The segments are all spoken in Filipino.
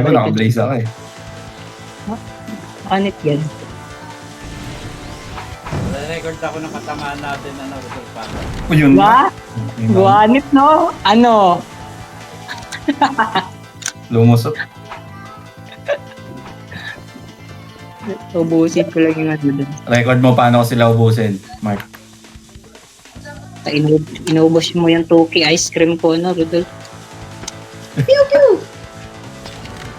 gago, naka-blaze ako eh. Anit yan. Record ako ng katamaan natin na Rudolph pa. O yun. Ba? Guanit, no? Ano? Lumusot. Ubusin ko lang yung ano dun. Record mo paano ko sila ubusin, Mark. Inubos mo yung Toki ice cream ko, no, Rudolph?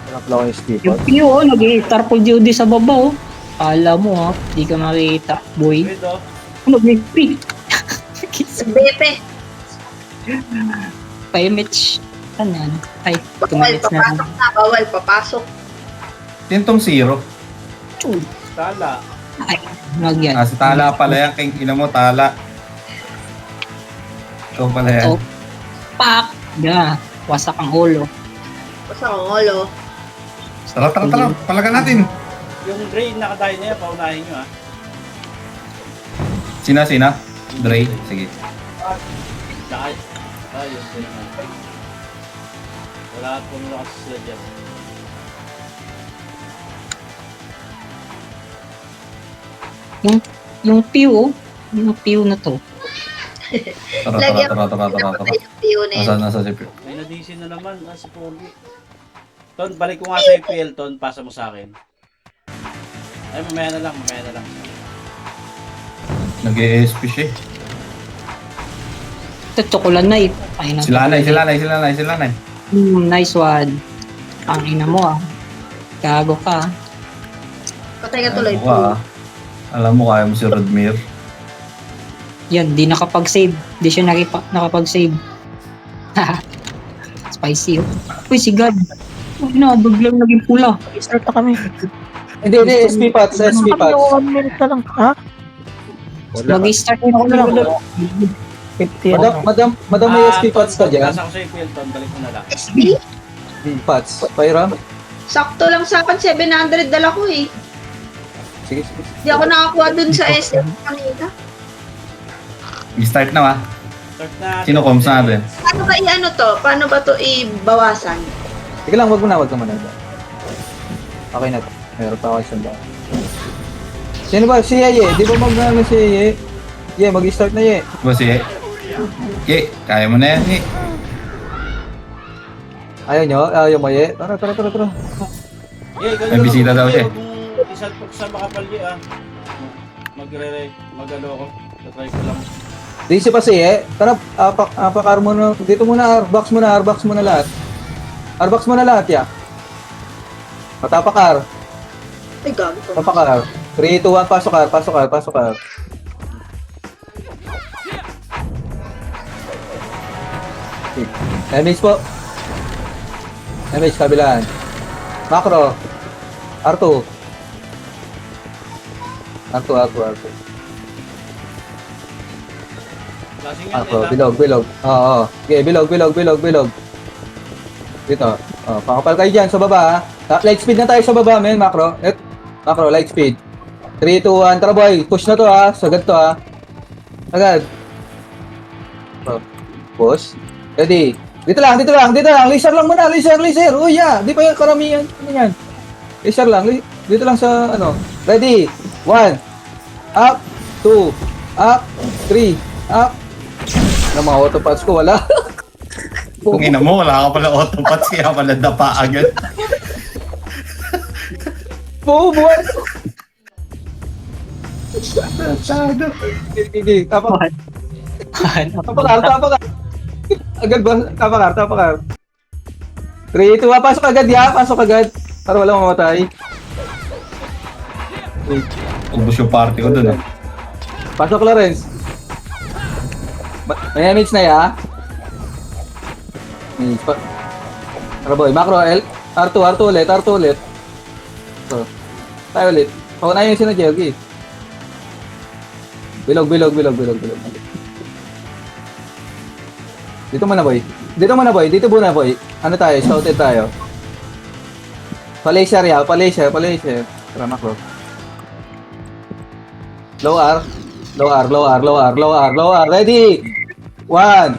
Sarap lang yung Yung Steepot. Pio, oh, nag-i-star po Judy sa baba, oh. Kala mo, ha? Di ka makita, boy. Wait, oh. Ano, Big? Bepe. Pa-image. Ano yan? Ay, Bawal, tumalit na. papasok na. Bawal, papasok. Tintong zero. Tala. Ay, wag yan. Ah, si Tala pala yan. King ina mo, Tala. Ikaw pala yan. Oh. Pak! Yeah. Wasak ang ulo. Basta ang olo. Tara, tara, tara. Palagan natin. Yung Dre, nakadayo na yan, paunahin nyo ah. Sina? Dre? Sige. Saka, yung Dre na. Wala at puno na kasi sila dyan. Yung Pio, oh. Yung Pio na to. Tara, Lagyan tara, tara, tara, tara. Yung Pio na yun. Nasa si Pio. May na-DC na naman, si Pogi. Ton, balik ko nga sa FPL, Ton, pasa mo sa akin. Ay, mamaya na lang. Nag-ESP siya eh. Ito, chocolate na, eh. Ay, Sila na. Nice one. Ang ina mo, ah. Gago ka, ah. Patay ka tuloy. Alam mo, kaya mo si Rodmir. Yan, di nakapag-save. Di siya nakapag-save. Spicy, oh. Uy, si God. Uy, na, biglang naging pula. Start na kami. Hindi, SP Pots, SP Pots. 1 minute na lang, ha? Mag-start na ako na lang. 50 Madam may SP Pots ka dyan? Pasa ko sa FPL, Ton, balik mo na lang. SB? Pots. Pairam? Sakto lang sa akin, 700 dala ko eh. Sige. Hindi ako nakakuha dun sa SM kanina. Start na ba? Start na. Sino comms natin? Paano ba i-ano to? Paano ba to ibawasan? Sige lang, wag mo na. Okay na to. Meron pa ako isang daan. Sino ba? Si Yeye. Di ba mag-ano si Yeye? Ye, mag-start na Ye. Ba si Ye, kaya mo na yan eh. Ayaw nyo? Ayaw mo Ye? Tara. May bisita daw siya. Isalpok sa makapalye ah. Mag-ano ako. Tatry ko lang. DC pa si Ye. Tara, apakar mo na. Dito muna, arbox mo na lahat. Arbox mo na lahat, ya. Patapakar. Ay, gago ko. Tapakar. 3, 2, 1, pasok. Damage po. Damage kabilaan. Macro. R2. Lasing yan, Ako, bilog. Oo. Okay, bilog. Dito. Oh, pakapal kayo dyan sa baba, ha. Light speed na tayo sa baba, men, macro. Macro, light speed. 3, 2, 1. Tara, boy. Push na to, ha. Sagad to, ha. Agad. Oh. Push. Ready. Dito lang. Laser lang muna. Laser. Oh, yeah. Di pa yung karamihan. Ano yan? Laser lang. Dito lang sa, ano. Ready. 1. Up. 2. Up. 3. Up. Ano mga autopads ko? Wala. Kung ina mo, wala ka pala autopats, kaya pala dapa agad. Buwan. Sado. Hindi. Tapakar. Agad ba? Tapakar. 3, 2, 1. Pasok agad, ya. Pasok agad. Para walang mamatay. Ubus yung party ko dun ah. Pasok, Lawrence. May damage na, ya. Tara, boy. Macro, R2 ulit. So, tayo ulit. Paunahin yung sinajelgi. Bilog. Dito muna, boy. Dito muna, boy. Ano tayo? Scouted tayo. Palacer, ya. Palacer. Tara, macro. Low R. Ready? 1.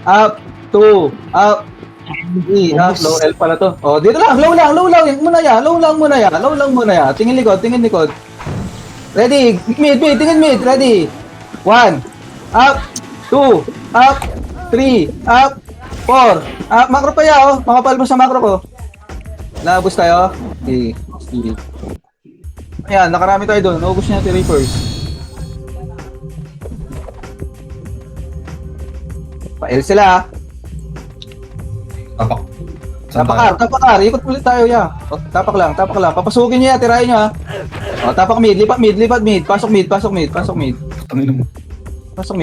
Up. 2. Up. E, low L pala to. Oh, dito lang, low lang muna ya. Low lang muna ya. Tingin likod. Ready, mid, tingin mid, ready. 1, up, 2, up, 3, up, 4. Macro pa ya, oh. Makapal mo sa macro ko. Naubos tayo. Okay, sige. Ayan, nakarami tayo doon. Naubos niya natin Reapers. Pa-L sila. Tapak. Saan tayo? Tapakar. Ikot ulit tayo, ya. O, tapak lang. Papasukin niya, tirahin niya. O, tapak mid, lipat mid. Pasok mid. Tangin mo. Pasok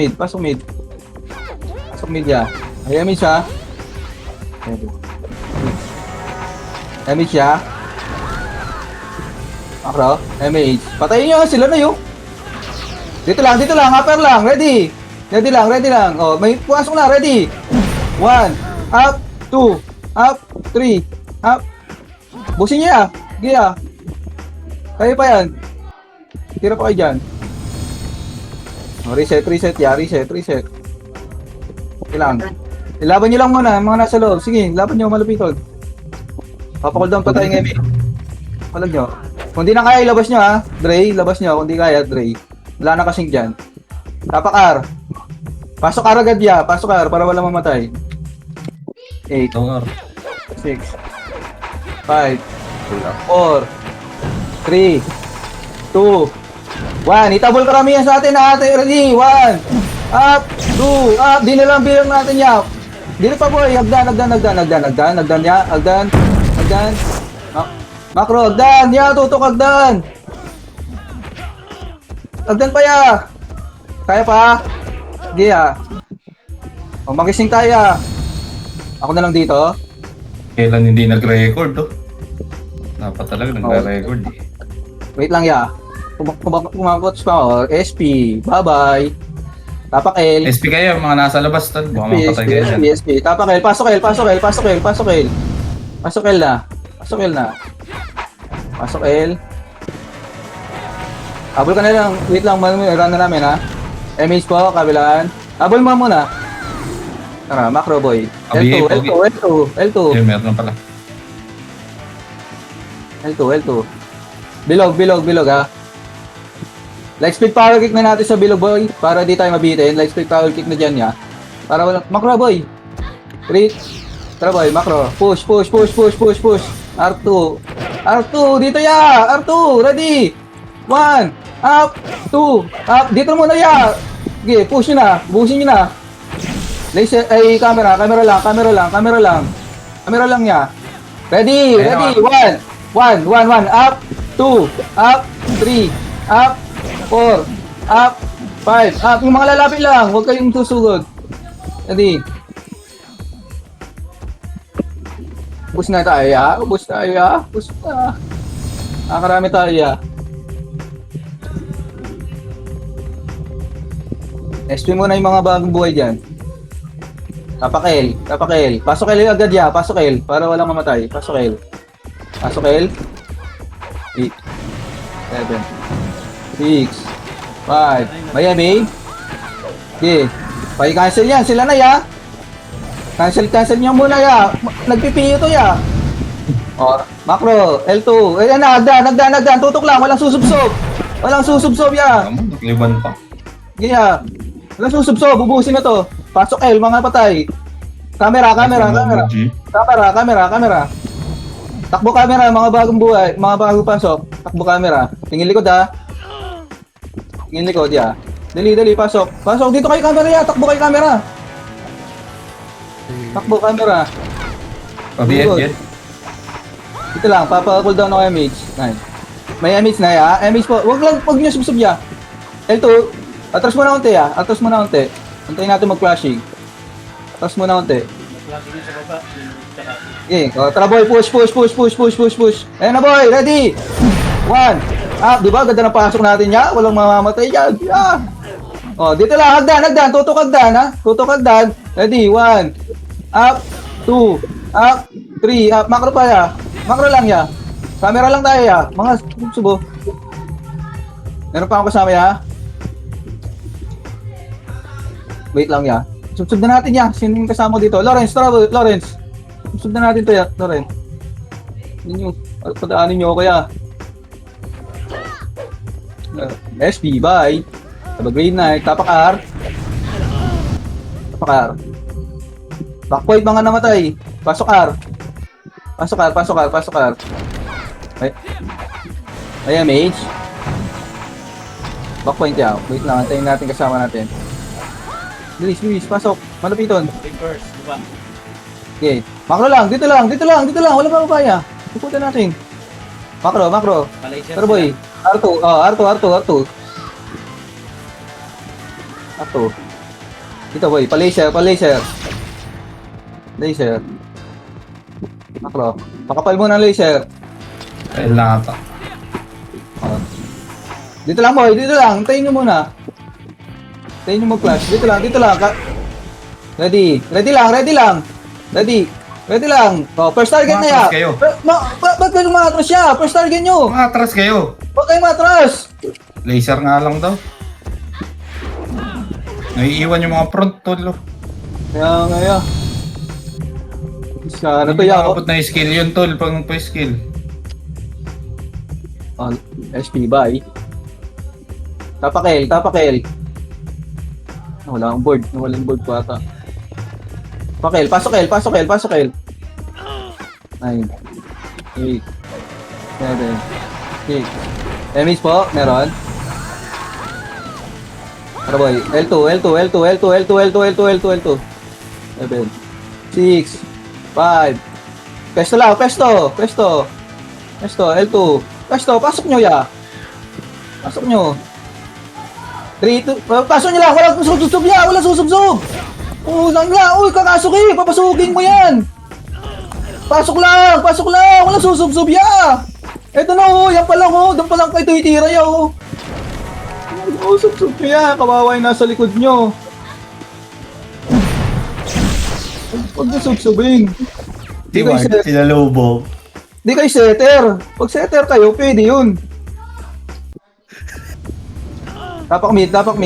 mid, ya. Ay, damage siya. Damage siya. Macro, damage. Patayin niyo, sila na yun. Dito lang, upper lang, ready. Ready lang. O, may pumasok na, ready. 1, up, 2, up, 3, up. Busin niya, Gia. Kaya pa yan. Tira pa kayo dyan. O, reset ya, reset. Kailangan. Ilaban niyo lang muna, mga nasa loob. Sige, laban niyo, malupiton. Papakuldown pa tayo ngayon. Palag niyo. Kung di na kaya, ilabas niyo ha. Dre, labas niyo. Kung di kaya, Dre. Wala na kasing dyan. Tapak-R. Pasok R agad ya. Pasok R para wala mamatay. 8, Lower. 6, 5, 4, 3, 2, 1. Itabol karamihan sa atin ha. Ready? 1, up, 2, up. Di na lang bilang natin ya. Dili pa boy. Agdan ya. Agdan. Macro, agdan. Ya, tutok agdan. Agdan pa ya. Kaya pa. Sige ya. O, magising tayo ya. Ako na lang dito. Kailan hindi nag-record to? Dapat talaga nag-record eh. Wait lang ya. Kumakots pa ako. SP. Bye-bye. Tapak L. SP kayo, mga nasa labas to. Baka mapatay kayo dyan. SP. Tapak L. Pasok L na. Pasok L. Abol ka na lang. Wait lang. Run na namin ha. MH po. Kabilaan. Abol mo muna. Tara. Macro boy. L2. Yun, meron pala. L2. Bilog ha. Light speed power kick na natin sa bilog boy. Para di tayo mabitin. Light speed power kick na dyan ya. Para walang... Macro boy. 3. Tara boy. Macro. Push. R2. Dito ya. R2. Ready. 1. Up. 2. Up. Dito muna ya. Sige. Push nyo na. Busin nyo na. Laser. Ay, camera lang ya. Ready. 1. Up. 2. Up. 3. Up. 4. Up. 5. Up. Yung mga lalapit lang. Huwag kayong susugod. Ready. Ubus na tayo ya. Ubus na. Nakarami tayo ya. SP muna yung mga bagong buhay dyan. Tapak L. Pasok L agad ya. Pasok L. Para walang mamatay. Pasok L. 8, 7, 6, 5. Miami. Okay. Paki-cancel yan. Sila na ya. Cancel niyo muna ya. Nagpipiyo to ya. O, macro. L2. Ayan na. Agdan. Tutok lang. Walang susubsob ya. Alam mo, nagliban pa. Okay ya. Walang susubsob. Bubusin na to. Pasok L. Mga patay. Camera. Takbo camera, mga bagong buhay, mga bagong pasok. Takbo camera. Tingin likod ha. Ya. Dali, pasok. Dito kayo camera ya. Takbo kayo camera. Pabiyat. Dito lang, papa-cooldown ako MH. Nice. May MH na ya. MH po. Wag niyo subsub ya. L2. Atras muna unti ya. Antayin natin mag-flashing. Atras muna unti. Flashing yun sa baba. Tsaka, Okay, tara boy, push. Ayan na boy, ready? 1. Up, di ba? Ganda ng pasok natin ya. Walang mamamatay dyan. Yeah. O, dito lang, hagdan. Tutok hagdan. Ready, 1. Up, 2. Up, 3. Up, macro pa ya. Macro lang ya. Camera lang tayo ya. Mga subo. Meron pa akong kasama ya. Wait lang ya. Subsub na natin ya. Sino yung kasama ko dito? Lawrence. Sundan natin to, ito rin. Yun yung, padaanin nyo kaya. SP, bye. Have a great night. Tapak R. Tapak R. Backpoint mga namatay. Pasok R. Pasok R, pasok R, pasok R. Ay, mage. Backpoint ya. Wait lang, antayin natin kasama natin. Bilis, pasok. Malapiton. Reverse, di ba? Okay. Makro lang, dito lang. Wala pa papaya. Ikutan natin. Makro. Malaysia. Pero boy, R2. Dito boy, pa-laser. Laser. Makro. Pakapal mo ng laser. Kailangan pa. Dito lang boy, Hintayin nyo muna. Hintayin nyo mag-flash. Dito lang. Ready lang. Oh, first target na ya. Umatras kayo. Ba't kayo umatras siya? First target nyo. Atras kayo. Huwag kayo matras. Laser nga lang daw. Naiiwan yung mga front tol. Kaya. Sana to Hindi ya. makabot na yung skill yun tol pag pa-skill. Oh, SP bye. Tapakel. Wala akong board. Nawalan board pa ata. Pasok L. 9, 8, 7, 6. Emis po, meron. Tara boy, L2. 7, 6, 5. Pesto lang, pesto. L2. Pesto, pasok nyo ya. Pasok nyo. 3, 2, pasok nyo lang, walang susubsub ya, lang. Uy, kakasok papasukin mo yan. Pasok lang, walang susubsub ya. Eto na yan pa lang doon pa lang kayo ititira ya susubsub nyo yan, kawawa yung nasa likod nyo. Huwag nyo subsubin. Di ba? Sila lobo. Di kayo setter. Pag setter kayo, pwede yun. Tapak mid. Tapak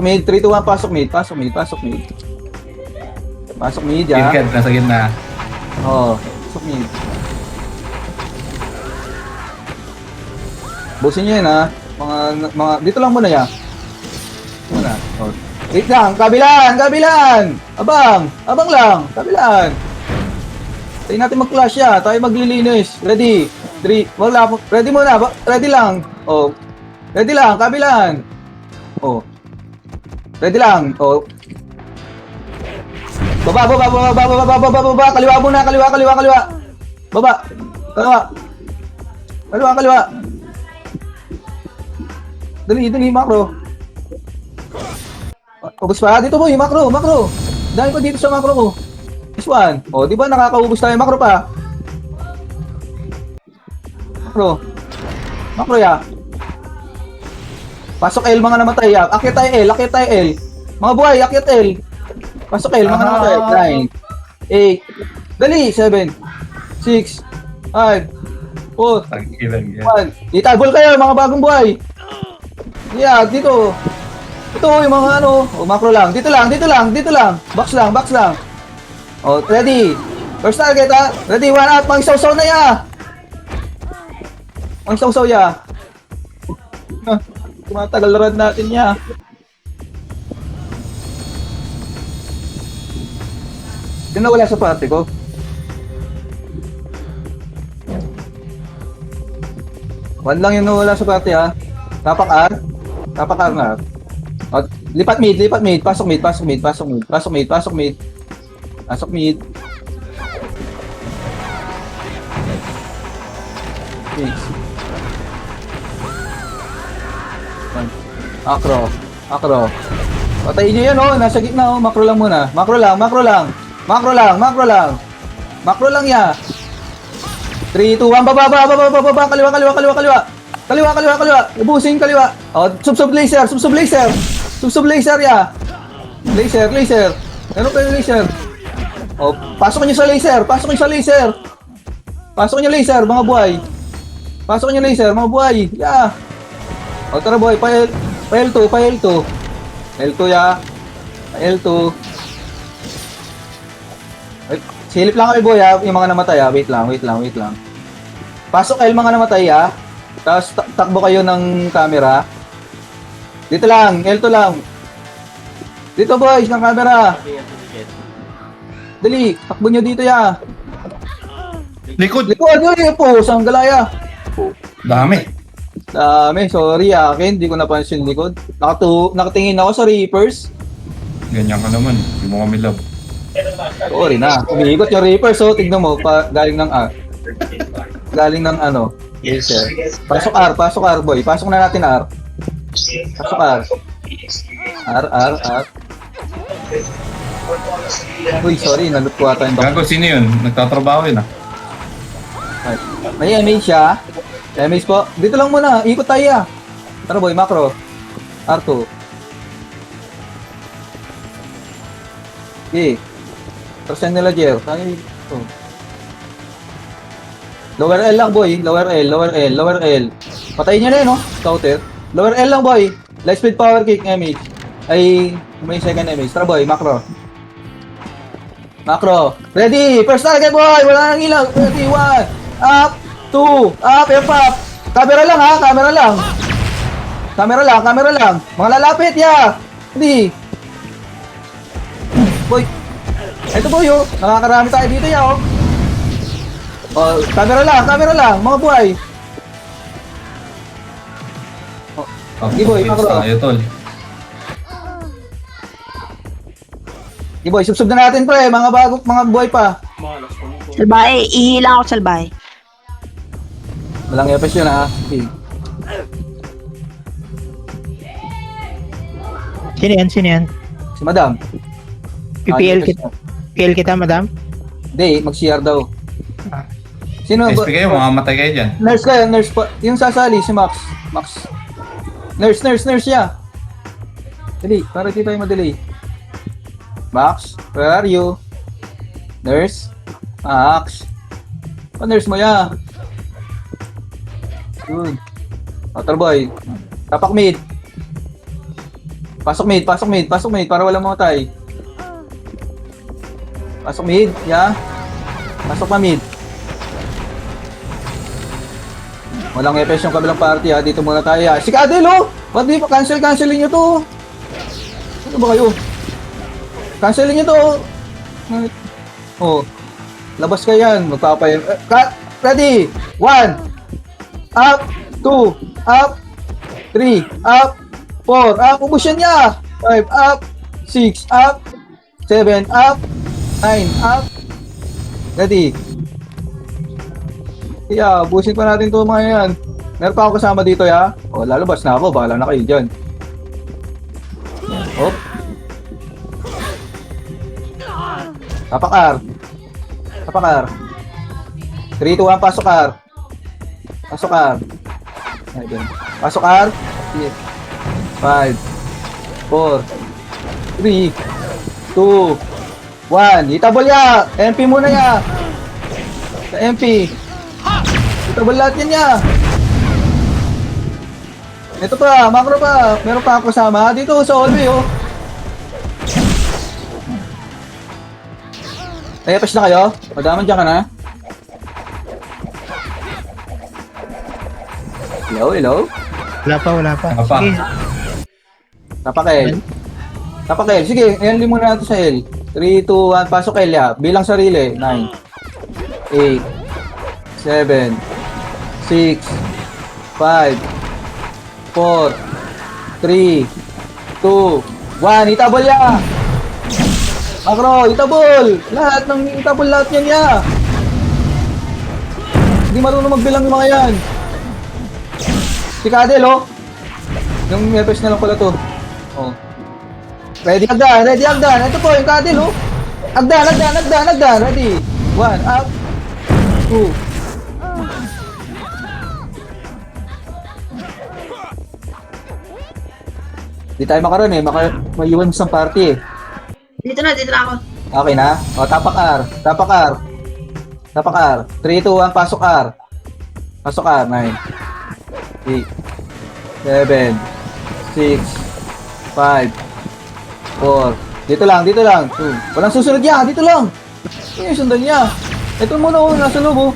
mid, 3, 2, 1, pasok mid ya. Gilkad, nasa gitna. Oo, pasok mid. Busin nyo yun ha. Dito lang muna ya. Oh. Wait lang, kabilan! Abang lang, kabilan. Tayo natin mag-clash ya, tayo maglilinis. Ready? 3, wala po. Ready muna, ready lang. Oh. Ready lang, kabilan. Oh. Ready lang. Oh. Baba. Kaliwa muna, kaliwa. Baba. Kaliwa. Dali, makro. Ubus pa. Dito boy, makro. Dahil ko dito sa makro ko. This one. Oh, di ba nakakaubos tayo makro pa? Makro ya. Pasok L mga namatay ya. Akyat tayo L. Mga buhay, akyat L. Pasok L mga namatay. 9, 8. Dali, 7, 6, 5, 4, Tagilan yan. 1. Itabol kayo mga bagong buhay. Yeah, dito. Ito yung mga makro lang. Dito lang. Box lang. Oh, ready. First target ha. Ready, 1 out. Mang-saw-saw na ya. Mang-saw-saw ya. Tumatagal run natin ya. Sino nawala sa party ko? One lang yung nawala sa party ha. Tapak R na. O, lipat mid. Pasok mid. Makro. Patayin nyo yan nasa gitna makro lang muna. Makro lang ya. 3, 2, 1, baba. Kaliwa. Ubusin kaliwa. O, sub laser ya. Laser. Meron kayo laser. O, pasok nyo sa laser, mga buhay. Yeah. O, tara boy, pa L2 ya. L2. Wait, silip lang kayo boy ha, yung mga namatay ha. Wait lang. Pasok L mga namatay ha. Tapos takbo kayo ng camera. Dito lang, L2 lang. Dito boys, ng camera. Okay, ang ticket. Dali, takbo nyo dito ya. Likod! Likod nyo yung po, sang galaya. Dami. Dami, sorry akin, di ko napansin likod. Nakatingin ako sa Reapers. Ganyan ka naman. Hindi mo kami love. Sorry na, umiikot yung Reapers so tignan mo, galing ng galing ng ano, laser. Pasok R boy, pasok na natin R. Pasok R. R. Uy, sorry, nalut ko ata yung Gago, sino yun? Nagtatrabaho yun ah. May MH siya. MH po. Dito lang muna. Ikot tayo ah. Tara boy, macro. R2. Okay. Percent nila Jer. Tayo. Lower L lang boy. Lower L. Patayin nyo na yun, no? Scouter. Lower L lang boy. Light speed power kick MH. Ay, may second MH. Tara boy, macro. Ready. First target boy. Wala nang ilaw. Ready. 1. Up. 2. Up. F-up. Camera lang ha. Camera lang. Mga lalapit ya. Ready. Boy. Ito boy oh. Nakakarami tayo dito ya oh. Oh, camera lang. Mga buhay. Sige, boy, Tapos macro. tayo, tol. Okay boy, subsub na natin pre. Mga buhay pa. Malas pa mo. Salbahe, ihila ako salbahe. Walang efes yun ha. Okay. Sino yan? Si madam. PPL Efes kita. PPL kita, madam? Hindi, mag-CR daw. Ah. Sino ba? SP kayo, mamamatay kayo dyan. Nurse pa. Yung sasali, si Max. Nurse siya. Dali, para di tayo madali. Max, where are you? Nurse? Max. Nurse mo ya. Good. Outer boy. Tapak mid. Pasok mid para walang mamatay. Pasok mid, ya. Pasok pa mid. Walang EPS yung kabilang party ha. Dito muna tayo ha. Si Kadel oh! Ba't di pa cancelin nyo to? Ano ba kayo? Cancelin nyo to. Oh. Labas kayo yan. Magpapayin. Ready? 1. Up. 2. Up. 3. Up. 4. Up. Ubus yan niya. 5. Up. 6. Up. 7. Up. 9. Up. Ready? Yeah, busin pa natin to mga yan. Meron pa ako kasama dito ya. O, lalabas na ako. Bahala na kayo dyan. Hop. Tapak R. 3, 2, 1, pasok R. Ayun. Pasok R. 5, 4, 3, 2, 1. Itabol ya. MP muna ya. Sa MP. Itabol lahat yan ya. Ito pa, macro pa. Meron pa ako kasama. Dito sa hallway oh. Nayapos na kayo? Madaman dyan ka na? Hello? Wala pa. Wala pa. Sige, Tapak L. Sige, L muna natin sa L. 3, 2, 1, pasok L ya. Bilang sarili. 9, 8, 7, 6, 5, 4, 3, 2, 1. Itabol ya! Macro, itabol! Itabol lahat yan ya! Hindi marunong magbilang yung mga yan. Si Kadel oh. Yung mepes na lang pala to. Oh. Ready agdan. Ito po yung Kadel oh. Agdan. Ready. 1, up. 2. Di tayo makaroon eh. Maiwan sa party eh. Dito na ako. Okay na? O, tapak R. 3, 2, 1, pasok R. 9, 8, 7, 6, 5, 4. Dito lang. 2. Walang susunod yan. Dito lang. Yun yung sundan niya. Ito muna oh, nasa loob oh.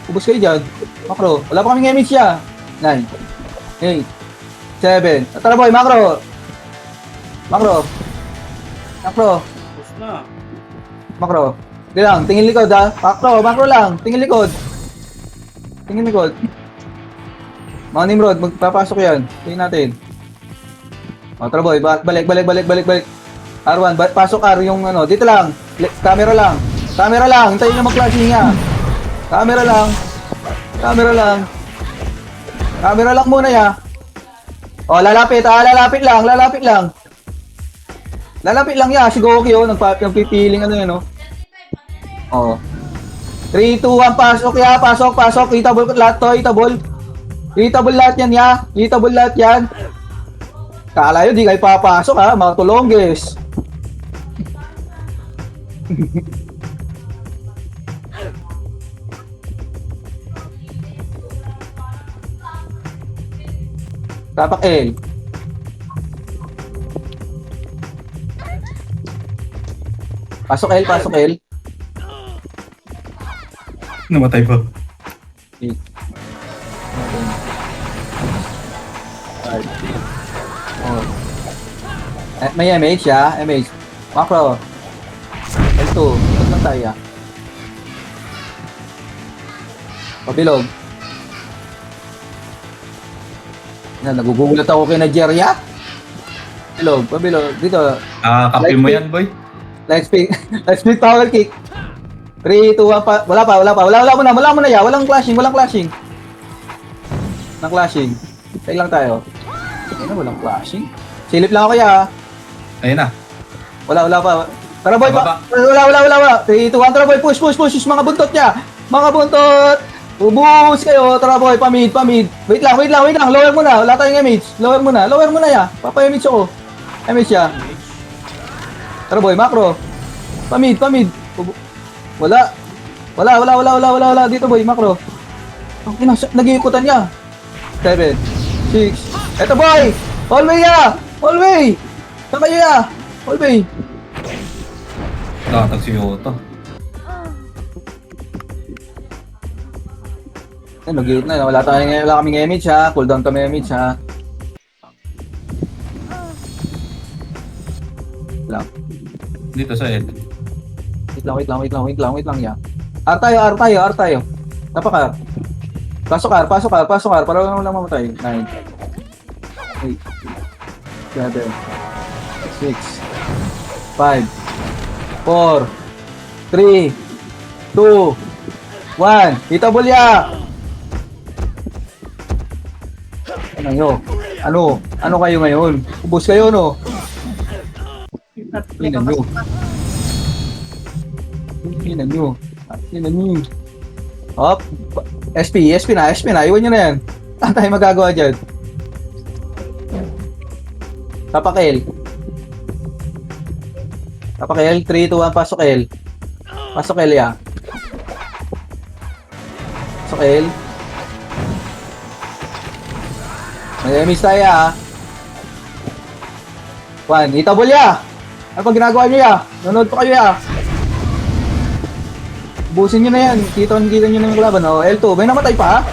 Ubus kayo dyan. Macro. Wala pa kaming image siya. 9. 8. 7. Tara boy, macro. Macro. Macro. Push na. Macro. Hindi lang, tingin likod ha. Macro lang. Tingin likod. Tingin likod. Mga Nimrod, magpapasok yan. Tingin natin. O, tara boy, balik. R1, pasok R yung ano. Dito lang. Camera lang. Hintayin nyo mag-flashing niya. Camera lang muna ya. O, lalapit lang. Lalapit lang ya. Si Goki oh, nagpipiling ano yun oh. Oh. 3, 2, 1, pasok ya, pasok. Hitable lahat to, hitable lahat yan ya. Hitable lahat yan. Kala yun, di kayo papasok ha, mga tulongges. Tapak L. Pasok L. Namatay pa. 8. 5. May MH ya, MH. Macro. L2. Ba't lang tayo ya? Pabilog. Nagugulat ako kay Nigeria. Pabilog. Dito. Kapi mo yan, boy. Let's speed power kick. 3, 2, 1, wala muna ya. Walang clashing. Take lang tayo. Walang flashing. Silip lang ako ya. Ayun na. Wala pa. Tara boy, Bababa. wala. 3, 2, 1, tara boy, push. Mga buntot niya. Ubus kayo. Tara boy, pamid. Wait lang. Lower muna. Wala tayong image. Lower muna ya. Papa-image ako. Image ya. Tara boy, macro. Pamid. Wala. Dito boy, macro. Nag-iikutan niya. 7, 6. Eto boy! Hallway ya! Saan kayo ya? Hallway. Tatag si Yoto. Nag-iit na. Wala kaming image ha. Cooldown kami image ha. Lang. Dito sa Ed. Wait lang ya. R tayo. Tapak R. Pasok R. Para lang mamatay. 9. 8. 7. 6. 5. 4. 3. 2. 1. Hitable ya! Ano kayo ngayon? Ubus kayo no? Tingnan nyo. Hop. SP na. Iwan nyo na yan. Saan tayo magagawa dyan? Tapak L. 3, 2, 1, pasok L. Pasok L ya. Pasok L. May-miss tayo ha. 1. Hitable ya. Ano pag ginagawa nyo ya? Nanood pa kayo ya. Busin nyo na yan. Kita nyo na yung kalaban. O, L2. May namatay pa ha?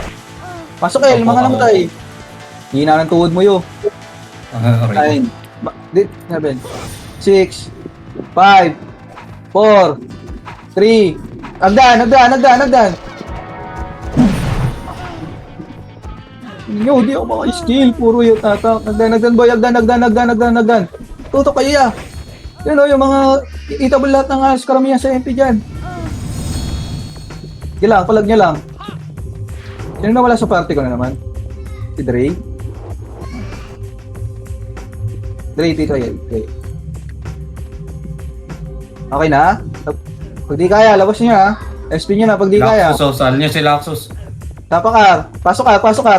Pasok L. Mga namatay. Hina ng tuhod mo yun. 9. 7. 6. 5. 4. 3. Nagdan. Hindi ako maka-skill. Puro yung tatak. Nagdan boy. Nagdan. Tutok kayo ya. Yun o, yung mga itable lahat ng karamihan sa MP dyan. Palag niya lang. Sino na wala sa party ko na naman? Si Dre? Dito yan. Okay na? Pag di kaya, labas niya ha. SP niya na pag di kaya. Laxus, saan niyo si Laxus? Tapak R. Pasok R. Pasok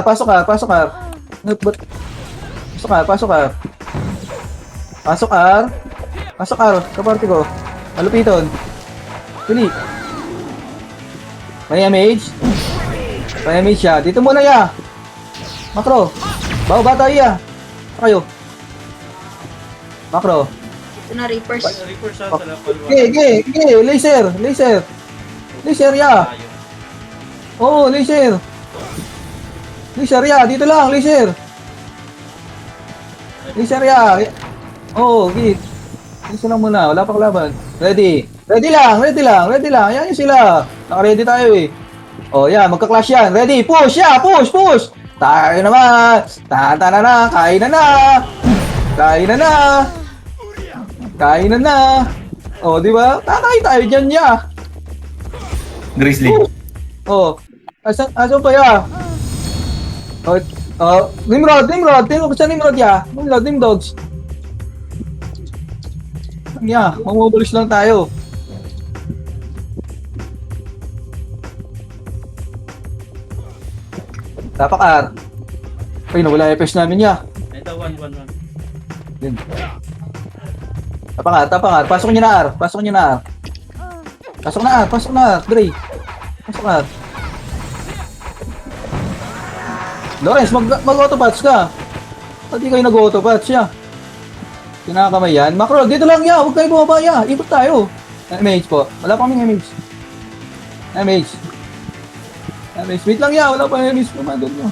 R. Kaparty ko. Malupiton. Pili. May image siya. Dito muna ya. Macro. Bawa tayo ya. Kayo. Macro. Ito na, Reapers. Reaper sa dala palwa. Laser. Laser, ya. Tayo. Oo, laser. Laser, ya. Dito lang, laser. Laser, ya. Oo, git. Laser lang muna. Wala pa kalaban. Ready. Ready lang. Yan yung sila. Naka-ready tayo eh. Oh, yan. Magka-clash yan. Ready. Push, ya. Push. Tayo naman. Tata na. Kain na. Oh, di ba? Tatay tayo dyan, ya. Grizzly. Oh. Asan pa ya? Nimrod. Sa Nimrod ya. Nimdogs. Ya, mamubulis lang tayo. Tapak-ar. Ay, nawala yung FS namin ya. Ito, 1. Yun. Tapak-ar. Pasok nyo na, Ar. Pasok na, Ar. Dre. Pasok na, Ar. Lawrence, mag-autopatch ka. Ba't di kayo nag-autopatch ya? Kinakamay yan. Macro, dito lang ya. Huwag kayo bumaba ya. Ikot tayo. MH po. Wala pa kaming MH. Wait lang ya. Wala pa MH. Pumadon nyo.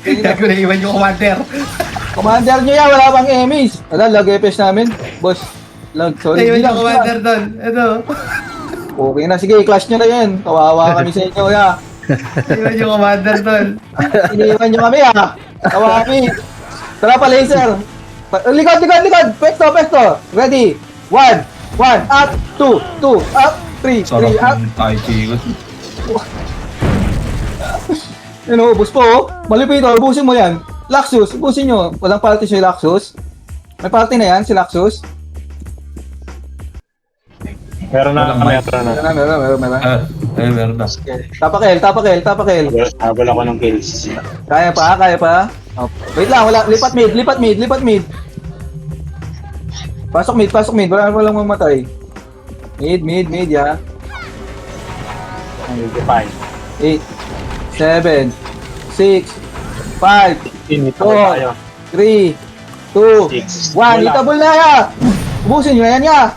Gago na iwan yung commander. Commander nyo ya. Wala pang MH. Wala, lag FS namin. Boss. Lag, sorry. Naiwan Di lang, yung commander doon. Ito. Okay na. Sige, clash nyo na yan. Kawawa kami sa inyo ya. Naiwan yung commander doon. Iniwan nyo kami ha. Kawawa kami. Tara pa, laser. Likod. Pesto. Ready. 1. Up. 2. Up. 3. Sarap 3. Up. yung tayo, chikot. Ubus po. Malipit. Ubusin mo yan. Laxus. Ubusin nyo. Walang party si Laxus. May party na yan si Laxus. Meron na kami ata na. Meron. Meron na. Tapakel. Habol ako ng kills. Kaya pa. Oh. Wait lang, wala. Lipat mid. Pasok mid. Walang mamatay. Mid, ya. 5. 8, 7, 6, 5, Inito 3, tayo. 2, 1. Wala. Itabol na ya. Ubusin nyo yan ya.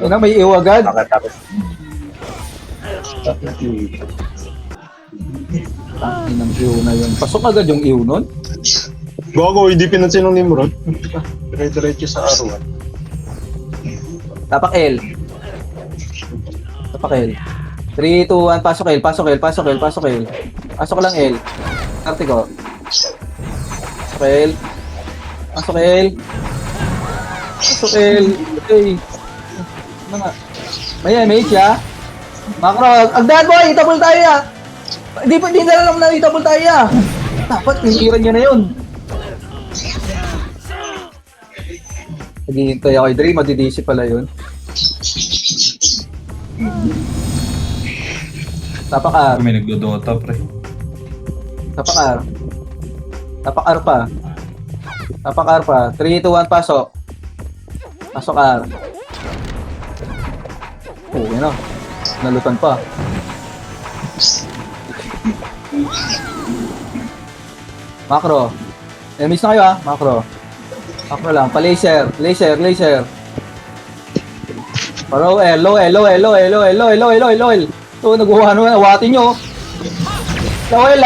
Ano, may iwagad. Tapos. Inang iw na yun. Pasok agad yung iw nun. Gogo, hindi pinansin ng Nimrod. Dire-diretso sa R1. Tapak L. 3, 2, 1. Pasok L. Pasok lang L. Karte ko. Pasok L. Okay. Ano nga? May MH ya. Macro, agdan boy, itabol tayo ya. Hindi na alam na itabol tayo ya. Dapat hinihiran niya na yun. Naghihintay ako, Dre, madidisi pala yun. Tapak-ar. May nagdodota, pre. Tapak-ar pa. 3, 2, 1, pasok. Pasok R. Oh, yan o. Nalutan pa. Macro. Miss na kayo ha, macro. Macro lang, pa-laser. Laser. Low L. Ito, nag-uwano na, awatin nyo. Low L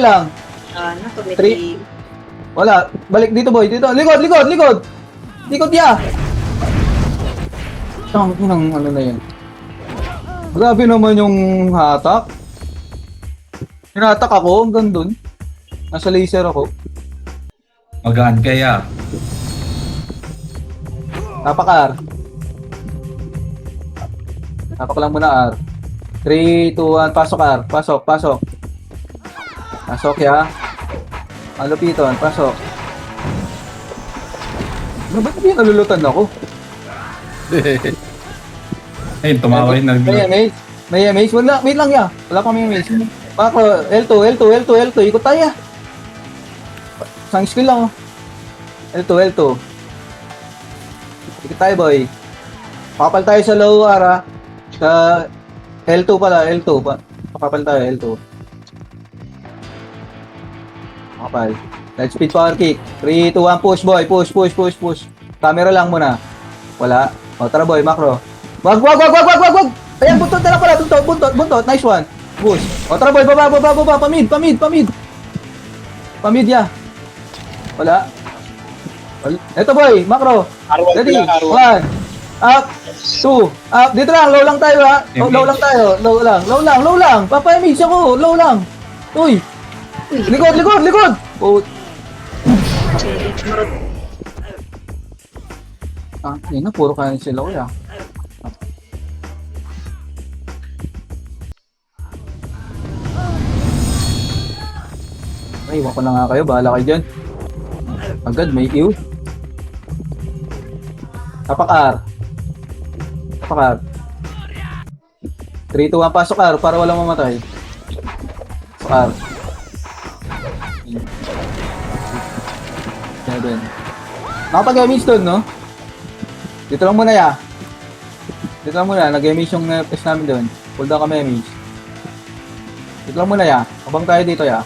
lang. Ano, Three. tumiti. Wala, balik dito boy, dito. Likod ya. Ang ano na yan. Grabe naman yung hatak. Hinatak ako hanggang dun. Nasa laser ako. Magaan kaya. Tapak-R. Tapak lang muna R. 3, 2, 1, pasok R. Pasok. Pasok ya. Malupiton, pasok. Ano ba yung nalulutan ako? Ayun, tumawa yung nag-block. May MH. Wait lang ya. Wala pa may MH. Macro, L2. Ikot tayo. Isang skill lang. L2. Ikot tayo boy. Pakapal tayo sa low ara. Sa L2 pala. Pakapal tayo, L2. Pakapal. Light speed power kick. 3, 2, 1, push boy. Push. Camera lang muna. Wala. O, tara boy, macro. Wag. Ayan, buntot na lang pala. Buntot. Nice one. Push. O, tara boy, baba. Pamid. Pamid ya. Wala. Ito boy, macro. R1 Ready? pala, R1. 1. Up. 2. Up. Dito lang, low lang tayo ha. Low lang tayo. Low lang. Papayamid ako. Low lang. Uy. Likod. Oh. Yun na, puro kain sila kuya. Ay, iwan ko na nga kayo. Bahala kayo dyan. Agad, may ew. Tapak-R. 3, 2, 1, pasok R para walang mamatay. R. 7. Nakapag-damage doon, no? Dito lang muna, ya. Dito lang muna. Nag-damage yung FPS namin doon. Pull down kami, damage. Dito lang muna, ya. Abang tayo dito, ya.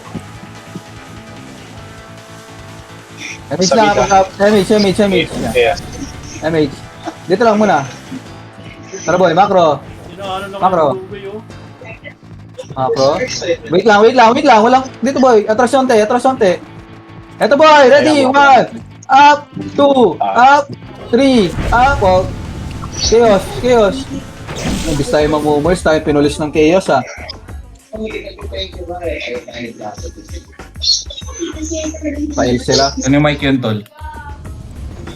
Damage lang. Damage. Yeah. Damage. Dito lang muna. Tara boy, macro. Macro. Macro. Wait lang. Walang. Dito boy, atrasyonte. Eto boy, ready? 1. Up. 2. Up. 3. Up. Oh. Chaos. Nabis tayo mag-movers, tayo pinulis ng chaos ah. Fail sila. Ano yung mic yun, tol?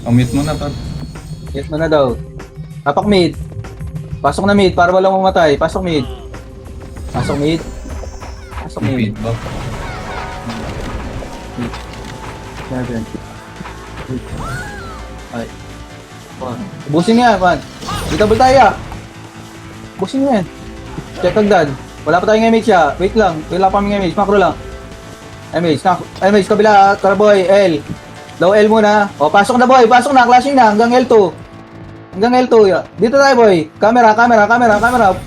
Mute mo na, tol. Hit mo na daw. Tapak mid. Pasok na mid para walang mamatay. Pasok mid. Feedback. 7. Ay. Ubusin niya, man. Double tayo. Ubusin niya yan. Check agad. Wala pa tayong image siya. Wait lang. Wala pa kaming image. Macro lang. Image. Kabila. Caraboy. L. Low L muna. O, pasok na boy. Clashing na. Hanggang L2. Ya. Dito tayo boy. Camera.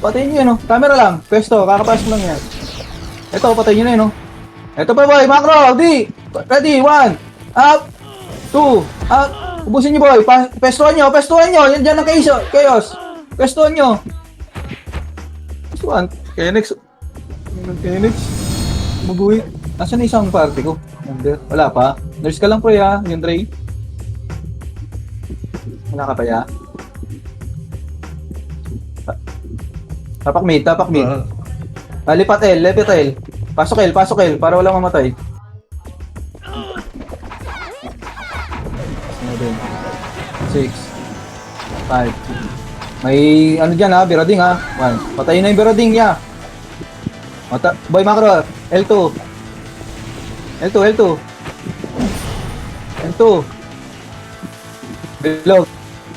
Patayin nyo yun, no? Camera lang. Pwesto. Kakapasok lang yan. Ito, patayin nyo na yun, no? Ito pa boy. Macro. Ready. 1. Up. 2. Up. Ubusin nyo boy. Pwestuhan nyo. Yan dyan ang chaos. Pwestuhan nyo. Pwestuhan. Kenix. Mabuhi. Nasaan na isang party ko? Wala pa. Nurse ka lang po ya. Yung Dre. Wala ka pa ya. Tapak mid. Lipat L. Pasok L. Para walang mamatay. 7. 6. 5. May ano dyan ha. Birading ha. 1. Patayin na yung birading ya. Boy macro. L2.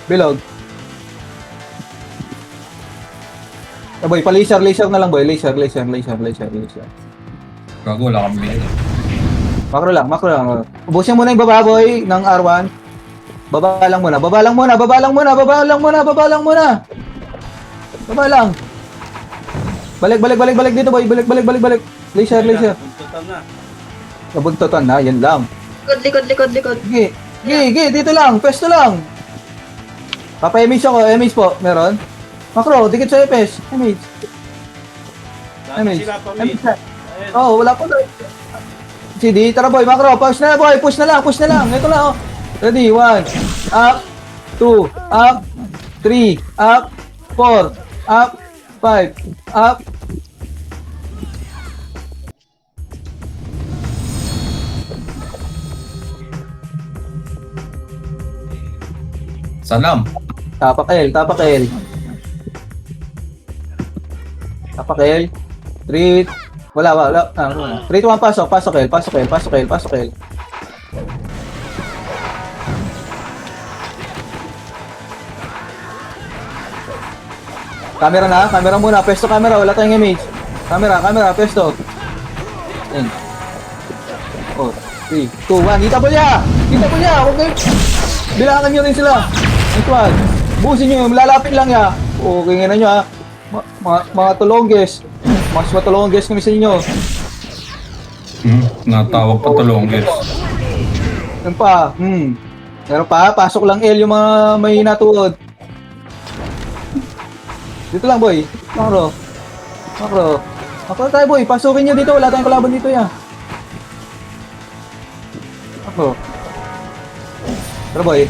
Bilog. Boy, laser na lang boy. Laser. Gago, wala kang bilhin. Macro lang. Ubusin mo na yung baba boy ng R1. Baba lang muna. Baba lang. Balik dito boy. Balik. Laser. Buntutan na. Nabuntotan na, yan lang. Likod. Sige, dito lang, pwesto lang. Papa-image ako, image po, meron? Macro, dikit sa EPS, image. Dami sila pa mid. Ayun. Wala pa doon. CD, tara boy, macro, push na lang. Ito lang, oh. Ready, 1, up, 2, up, 3, up, 4, up, 5, up. Salam. Tapak L. 3. Wala. 3 to 1 pasok L. Camera muna. Pesto camera. Wala tayong image. Camera. Pesto. Yan. 3, 2, 1. Kita po niya. Okay. Bilangan nyo rin sila. Ito busin nyo, lalapit lang ya. Okay nga na nyo ha. Mga tulongges. Mas matulongges kami sa inyo. Natawag pa tulong, guys. Yan pa. Meron pa. Pasok lang L yung mga may natuod. Dito lang, boy. Makro. Makro tayo, boy. Pasukin nyo dito. Wala tayong kalaban dito, ya. Makro. Tara, boy.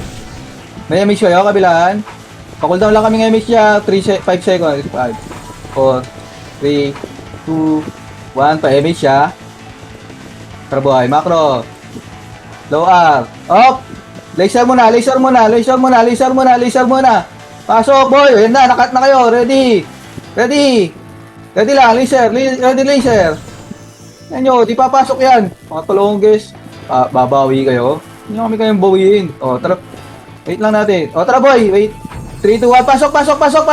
May MH kayo, kabilaan. Pa-cooldown lang kami ng MH niya. 5 seconds. 5, 4, 3, 2, 1. Pa-MH siya. Tara, boy. Makro. Low R. Up! Laser muna. Pasok, boy. Ayan na, nakat na kayo. Ready lang. Laser. Yan nyo, di papasok yan. Mga tulongges. Babawi kayo. Hindi nyo kami kayong bawiin. O, tara. Wait lang natin. O, tara, boy. Wait. 3, 2, 1. Pasok. Pasok,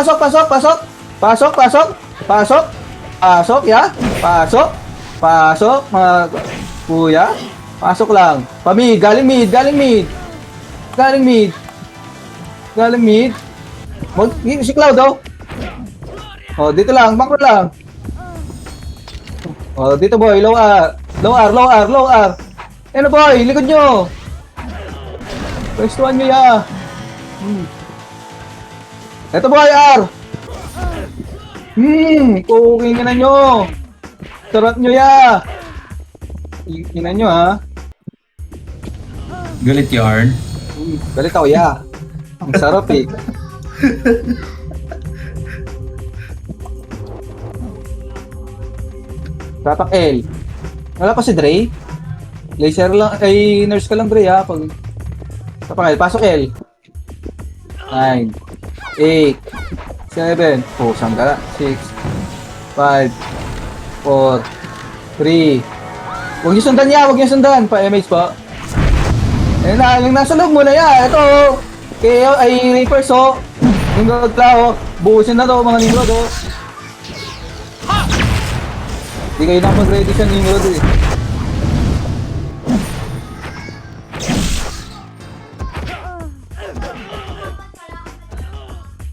ya. Pasok, mga kuya. Pasok lang. Pamid, galing mid. Si Cloud, oh. Oh, dito lang, macro lang. Oh, dito boy, low R. Ano boy, likod nyo. Pwestuhan nyo ya. Ito boy, R. Kuking na nyo. Sarap nyo ya. Ina nyo ha. Galit yarn. Galit ako ya. Ang sarap eh. Tapak L. Wala pa si Dre. Laser lang, ay nurse ka lang Dre ha. Pag... Tapak L, pasok L. 9, 8, 7, oh, sangga. 6, 5, 4, 3. Huwag niyo sundan. Pa-MH po. Ayun na, yung nasa loob mo na yan. Ito, kayo ay Reapers, oh. Yung gagla, oh. Buusin na to, mga Nimrod, oh. Hindi kayo na mag-ready sa Nimrod, eh.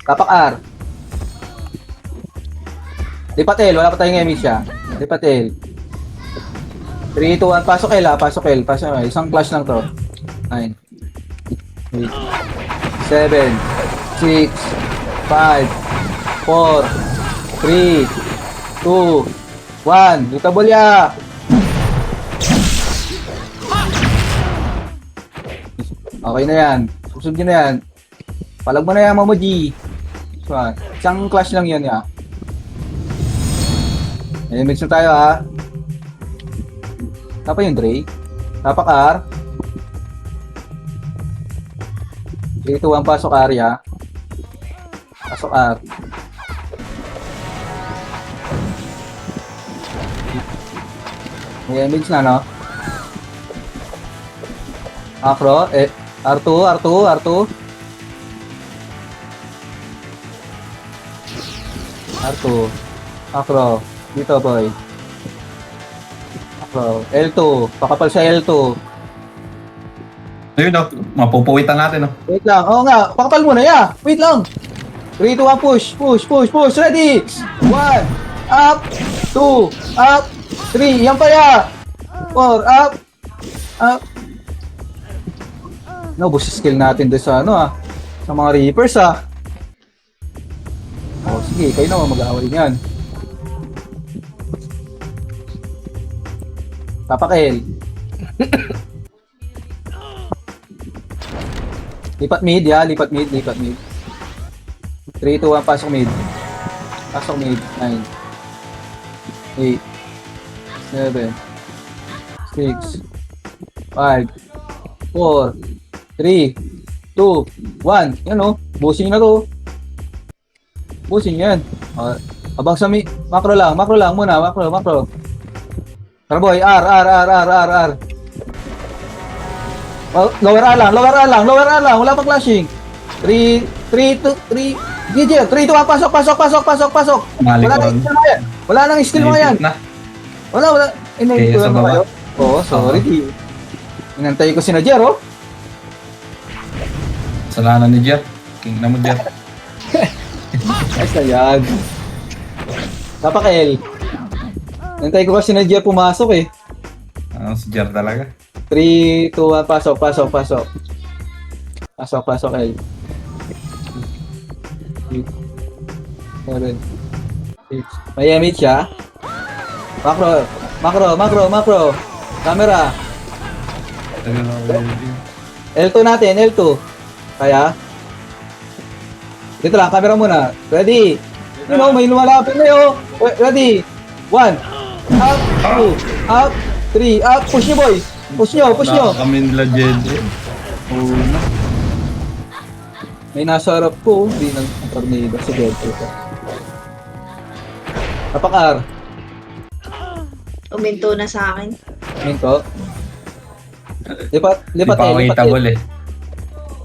Tapak R. Lipat L, wala pa tayong MH siya. Lipat L. 3, 2, 1, pasok L, ha. Pasok L. Isang clash lang to. 9, 8, 7, 6, 5, 4, 3, 2, 1. Lutabol ya! Okay na yan. Susub nyo na yan. Palag mo na yan, Momoji. So, isang clash lang yan, ya. Mix na tayo, ha. Tapa yung Dre. Tapak R. 3, 2, 1, pasok area. Pasok R. May image na, no? Macro. R2. Macro. Dito, boy. Macro. L2. Pakapal sa L2. Ayun, no? Mapupuwitan natin, no? Wait lang. Oo nga. Pakapal muna, ya. Wait lang. 3, 2, 1, push. Ready. 1. Up. 2. Up. 3. Yan pa, ya. 4. Up. Naubos yung skill natin doon sa ano, sa mga Reapers, Oh, sige. Kayo naman mag-aaway niyan. Tapak L. Lipat mid, ya. Lipat mid. 3, 2, 1, pasok mid. 9, 8, 7, 6, 5, 4, 3, 2, 1. Yan, oh. Bossing na to. Bossing yan. Abang sa macro lang muna. Macro. Tara boy, R. Oh, lower R lang. Wala pang clashing. 3, 2, 3. GG, 3, 2, 1, pasok. Wala nang skill mo yan. Wala. Okay, sa baba. Kayo. Oo, sorry. Inantay ko si Najer, oh. Salanan ni Jer. King na mo, Jer. Ayos na yan. Tapak L. Inantay ko kasi si Najer pumasok, eh. Si Jer talaga. 3, 2, 1, pasok, pasok, pasok. Pasok, pasok, L. 7, 6. May image siya. Macro, macro, macro, macro. Camera. L2 natin, L2. Kaya? Dito lang, camera muna. Ready? You know, may lumalapit na yun. Ready? 1. Up, 2. Up, 3. Up, push nyo boys. Push nyo, push nyo. Kami nila Jedi. Una. May nasa harap ko. Hindi nag-tornado. Sige, ito. Tapak-R. Uminto na sa akin. Minto. Lipat, Di lipat pa L, ako lipat L. itabol eh.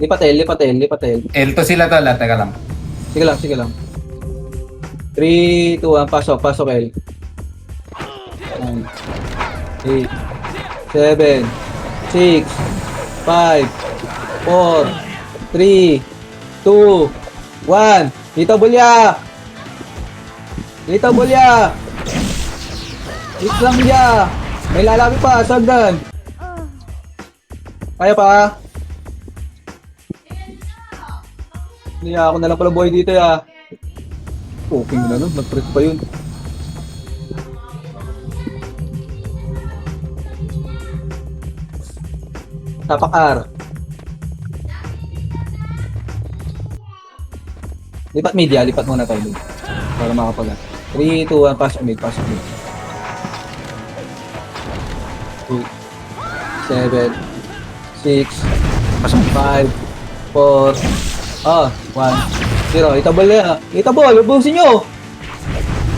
Lipat L, lipat L, lipat L. L2 sila tol, teka lang. Sige lang, sige lang. 3, 2, 1, pasok, pasok L. 9, 8, 7, 6, 5, 4, 3, 2, 1. Dito bulya! Dito bulya! Dito lang bulya! May lalabi pa, sagdan! Kaya pa? Hindi ako na lang pala buhay dito ya. Okay na nun, nag-press pa yun. Tapak R. Lipat media, lipat muna tayo dun. Para makapag 3, 2, 1, pasok mid, pasok mid. 2, 7, 6, 5, 4, 1, 0. Itabol na. Itabol, ubusin nyo.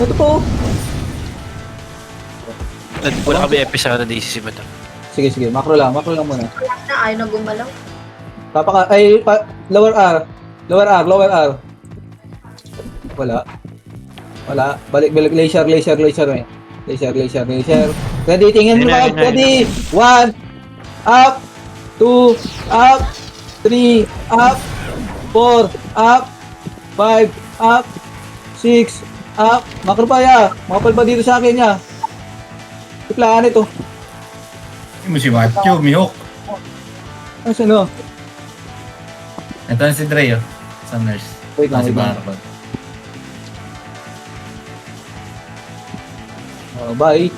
Ito po. Wala kami episode na DCC ba ito? Sige, sige. Macro lang muna. Wala na, ayaw na gumalaw. Tapak ay lower R. Lower R, lower R. Wala. Wala. Balik, balik. Laser. Laser. Ready, tingin mo ba? Ready. 1. Up. 2. Up. 3. Up. 4. Up. 5. Up. 6. Up. Macro pa ya. Makapal pa dito sa akin ya. Tiklaan ito. Hindi mo si Macho, Mihawk. Ano sino? Ito na si Dre, oh. Sa nurse. Wait lang, Si wait lang. Marco. Bye.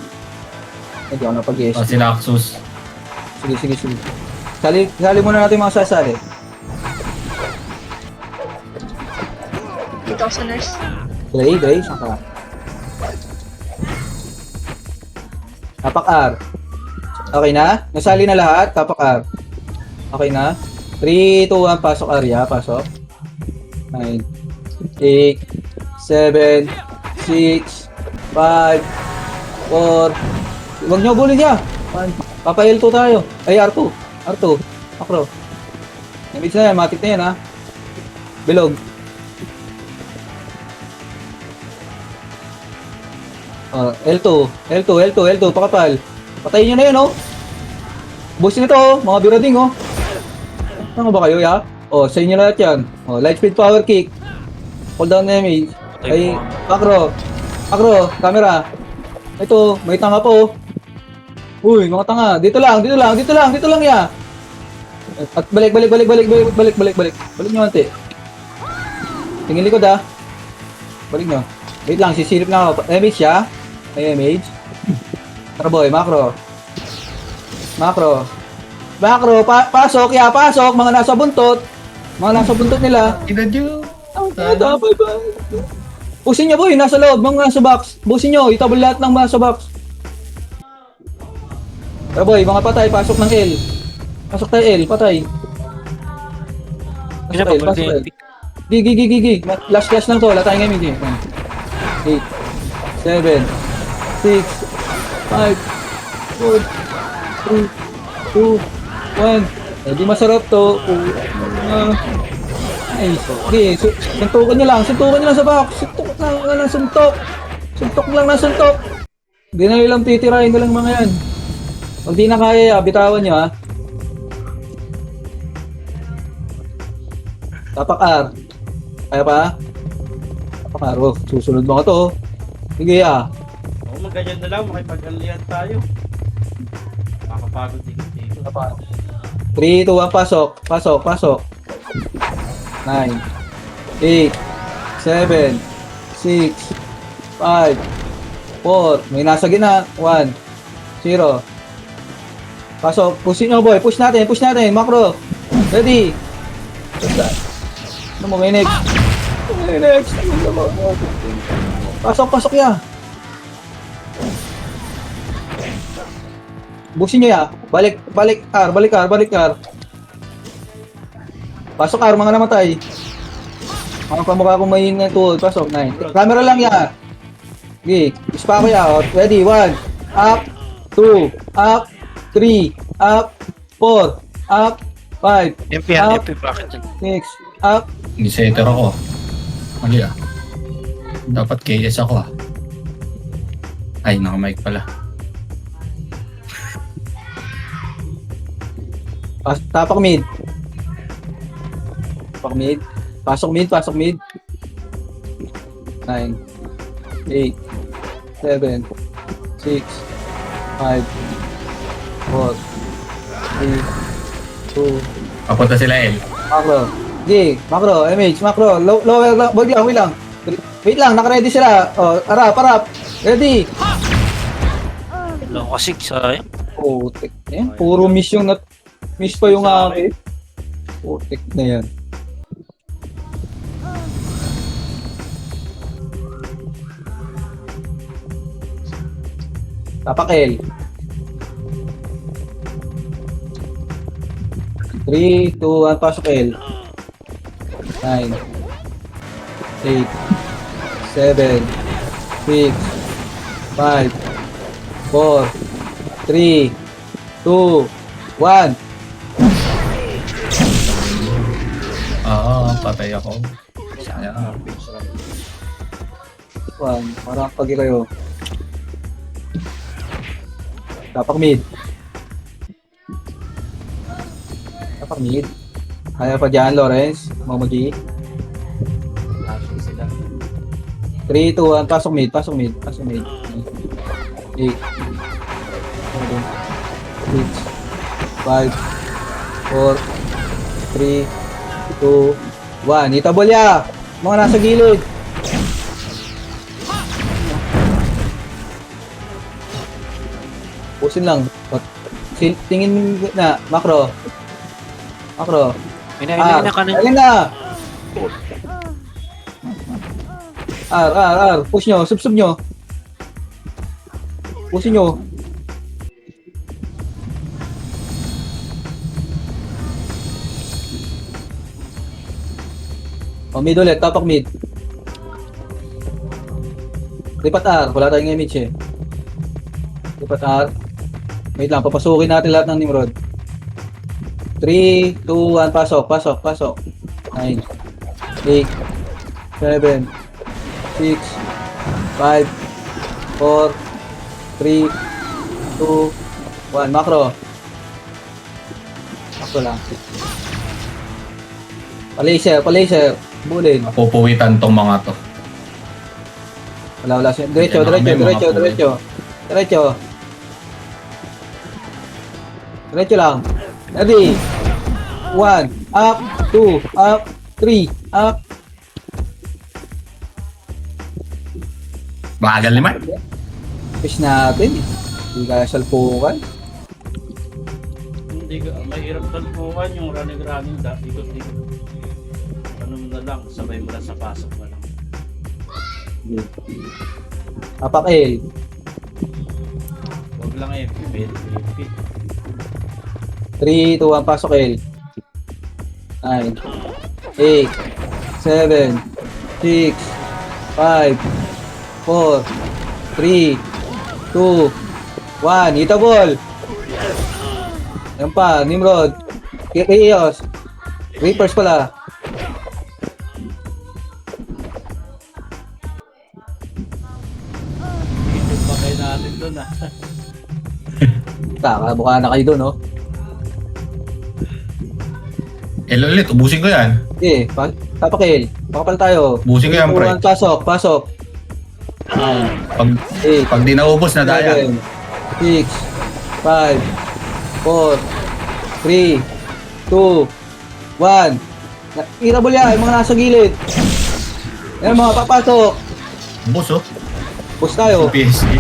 Hindi ako napag-guess. O, si Laxus. Sige. Sali muna natin mga sasali. Dito ako sa nurse. Dre, saan ka? Tapak R. Okay na? Nasali na lahat? Tapak R. Okay na? 3, 2, 1, pasok area. Pasok. 9, 8, 7, 6, 5, 4. Huwag niyo bulin niya. Papa L2 tayo. Ay, R2. Macro. Image na yan. Matik na yan ha. Bilog. L2. Pakapal. Patayin nyo na yun, oh. Boss nito, oh. Mga birading, oh. Ano ba kayo, ya? Oh, sa inyo lahat yan. Oh, light speed power kick. Hold down damage. Ay, macro, camera. Ito, may tanga po. Uy, mga tanga. Dito lang, ya. At balik. Balik nyo, ante. Tingin likod, ah. Balik nyo. Wait lang, sisilip na ako. Image siya. May image. Tara boy, macro. Pasok, ya, pasok. Mga nasa buntot nila. Kinadyo. Bye. Busin nyo boy, nasa loob, mga nasa box. Busin nyo, itabol lahat ng nasa box. Tara boy, mga patay, pasok ng L. Pasok tayo L, patay. Pasok L. Gigi. Last class lang to, wala tayong image. 8, 7, 6, 5, 4, 3, 2, 1. Hindi masarap to. Nice. Okay, suntukan nyo lang sa box. Suntok lang ng suntok. Hindi na nilang titirahin ko lang mga yan. Pag di na kaya, bitawan nyo ha. Tapak R. Kaya pa? Tapak R. Oh, susunod mo ka to. Sige ah. Oo, magganyan na lang, makipag-alihan tayo. Makakapagod dito. 3, 2, 1, pasok. Pasok, pasok. 9, 8, 7, 6, 5, 4. May nasa gina. 1, 0. Pasok. Push nyo, boy. Push natin. Push natin. Macro. Ready. Ano mo, may next. May next. Pasok, pasok ya. Busin nyo ya. Balik, balik R, balik R, balik R. Pasok R, mga namatay. Mga kamukha kong may tuhod. Pasok, 9. Camera lang ya. Okay, ispa ko ya. Ready, 1. Up. 2. Up. 3. Up. 4. Up. 5. MP yan, Up. MP. Bakit yan? 6. Up. Hindi setter ako. Mali ah. Dapat KS ako ah. Ay, naka-mic pala. Tapak mid. Tapak mid. Pasok mid, pasok mid. 9, 8, 7, 6, 5, 4, 3, 2, Papunta sila L. macro. G, macro, MH, macro. Lower lang, wait lang, wait lang. Wait lang, naka-ready sila. Oh, arap, arap. Ready. Lang kasi, sayang. Putik na yan. Puro miss yung miss pa yung akin. Putik na yan. Tapak L. 3, 2, 1, pasok L. 9, 8, 7, 6, 5, 4, 3, 2, 1. Patay ako. Sayang. 1. Parang pagi kayo. Tapak mid. Tapak mid. Kaya pa dyan, Lawrence. Mamagi. Flashing sila. 3, 2, 1. Pasok mid. Pasok mid. Pasok mid. 8. 7. 6. 5. 4. 3. 2. 1. Itabol ya. Mga nasa gilid. Pusin lang. Tingin na. Macro. Macro. Ina ka na. Ayun na. R. Push nyo. Sub nyo. Pusin nyo. Mid ulit. Tapak mid. Lipat R. Wala tayong image eh. Lipat R. Wait lang. Papasukin natin lahat ng Nimrod. 3, 2, 1. Pasok. Pasok. Pasok. 9, 8, 7, 6, 5, 4, 3, 2, 1. Macro. Macro lang. Palaser. Bulin. Pupuwitan tong mga to. Wala. Diretso. Diretso lang. Ready. 1. Up. 2. Up. 3. Up. Bagal naman. Push natin. Hindi kaya salpukan. Hindi ka, mahirap talpukan yung running ikot-ikot. Ano na lang, sabay mo lang sa pasok mo lang. Tapak L. Huwag lang FP. 3, 2, 1. Pasok L. 9, 8, 7, 6, 5, 4, 3, 2, 1. Itabol. Yan pa, Nimrod. Ios. Reapers pala. Ikot pa kayo natin doon ah. Mukha na kayo doon, no? L ulit, ubusin ko yan. Okay, tapak L. Pakapal tayo. Ubusin ko yan, pre. 2, 1. Pasok. 9, Pag di naubos na daya. 7, 6, 5, 4, 3, 2, 1. Irable yan, yung mga nasa gilid. Ayan mga papasok. Boss oh. Push tayo. PSG.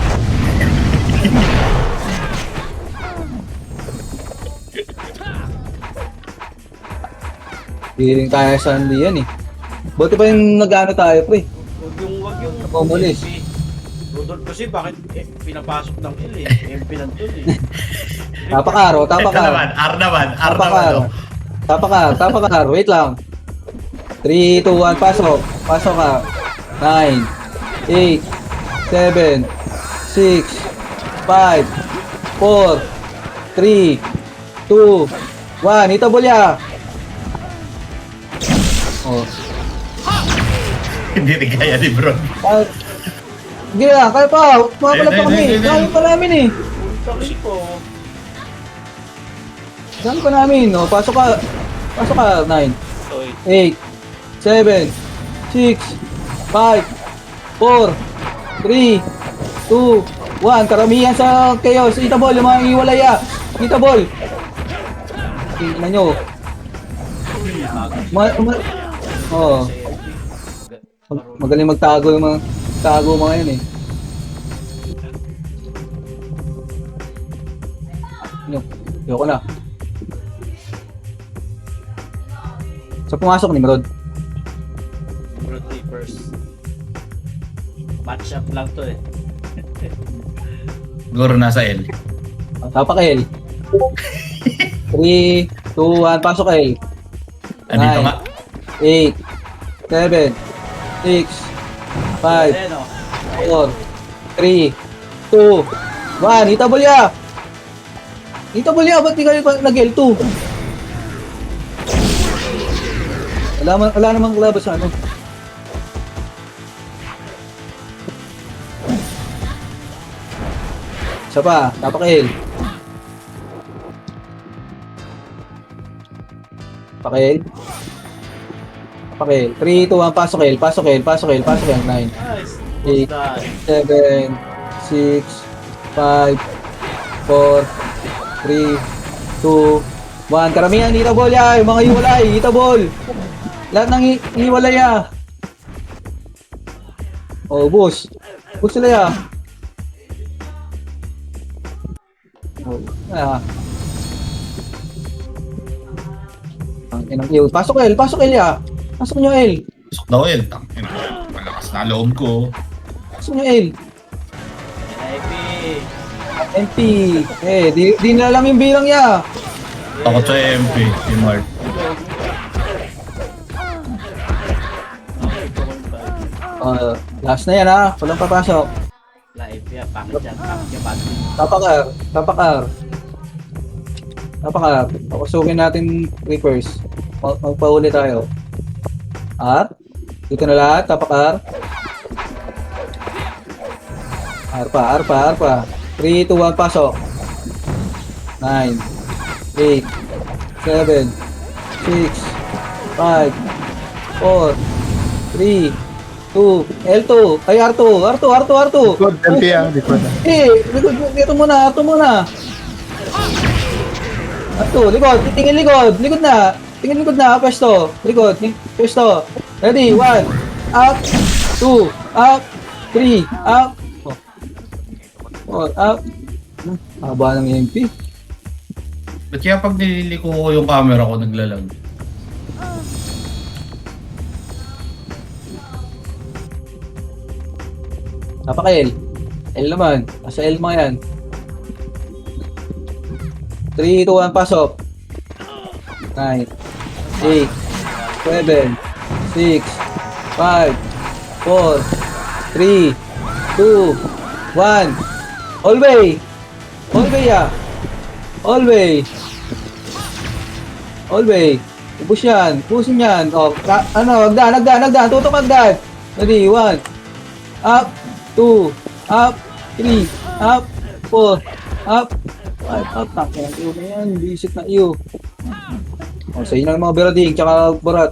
Hiling tayo sa hindi yan eh. Buti pa yung nag-ano tayo pre. Wag yung Komunis. MP. Rudolph kasi bakit pinapasok ng L eh. MP lang dun eh. Tapakar, Ito naman, R naman, oh. Tapakar. Wait lang. 3, 2, 1, pasok. Pasok ka. 9, 8, 7, 6, 5, 4, 3, 2, 1. Itabulya. Oh. Hindi rin kaya ni bro. Sige na, kaya pa. Pumapalag pa kami. Hindi. Kaya pa namin eh. Sabi ko, Kaya pa namin. Oh, pasok ka. Pasok ka. 9, oy, 8, 7, 6, 5, 4, 3, 2, 1. Karamihan sa chaos. Itabol, yung mga iwalay ah. Itabol. Tingnan nyo. Oh, magaling magtago yung mga yun eh. Ayoko na. So pumasok ni Rod. Broad Reapers. Match up lang to eh. Siguro nasa L. Tapak L. 3, 2, 1, pasok L. Andito nga. 8, 7, 6, 5, Ayan o. 4, 3, 2, 1. Itabulya! Itabulya! Ba't di kayo nag-L2? Wala namang labas sa ano. Isa pa, tapak L. Pakil. Pakil. 3, 2, 1, pasok L. Pasok L. 9, Nice. 8, Done. 7, 6, 5, 4, 3, 2, 1. Karamihan, itabol ya. Yung mga iwalay, itabol. Lahat ng iwalay ya. Oh, boss. Boss sila ya. Oh, ang inang iyo. Pasok L ya. Pasok nyo L. Pasok daw L. Tangina. Malakas na loob ko. Pasok nyo L. NIP. MP. Di nila alam yung bilang ya. Takot sa MP. Si Mark. Last na yan ha. Walang papasok. Live yan. Pangit yan. Pangit yan. Tapakar. Papasukin natin Reapers. Magpauli tayo. R. Dito na lahat. Tapakar. R pa. 3, 2, 1, pasok. 9, 8, 7, 6, 5, 4, 3, 2, L2. Ay, R2. Likod, MP ah, likod. Dito muna. Likod. Tingin likod. Tingin likod na. Pwesto. Likod. Pwesto. Ready? 1. Up. 2. Up. 3. Up. 4. Up. Haba ng MP. Ba't kaya pag nililiko ko yung camera ko naglalag? Napaka-L. L naman. Nasa L mga yan. 3, 2, 1, pasok. 9, 8, 7, 6, 5, 4, 3, 2, 1. Always ya. Always. Push yan. Pusin yan. O, hagdan. Tutok hagdan. Ready, 1. Up. 2. Up. 3. Up. 4. Up. 5. Up. Takin ang iyo na yan. Visit na iyo. O, sa inyo ng mga berading. Tsaka barat.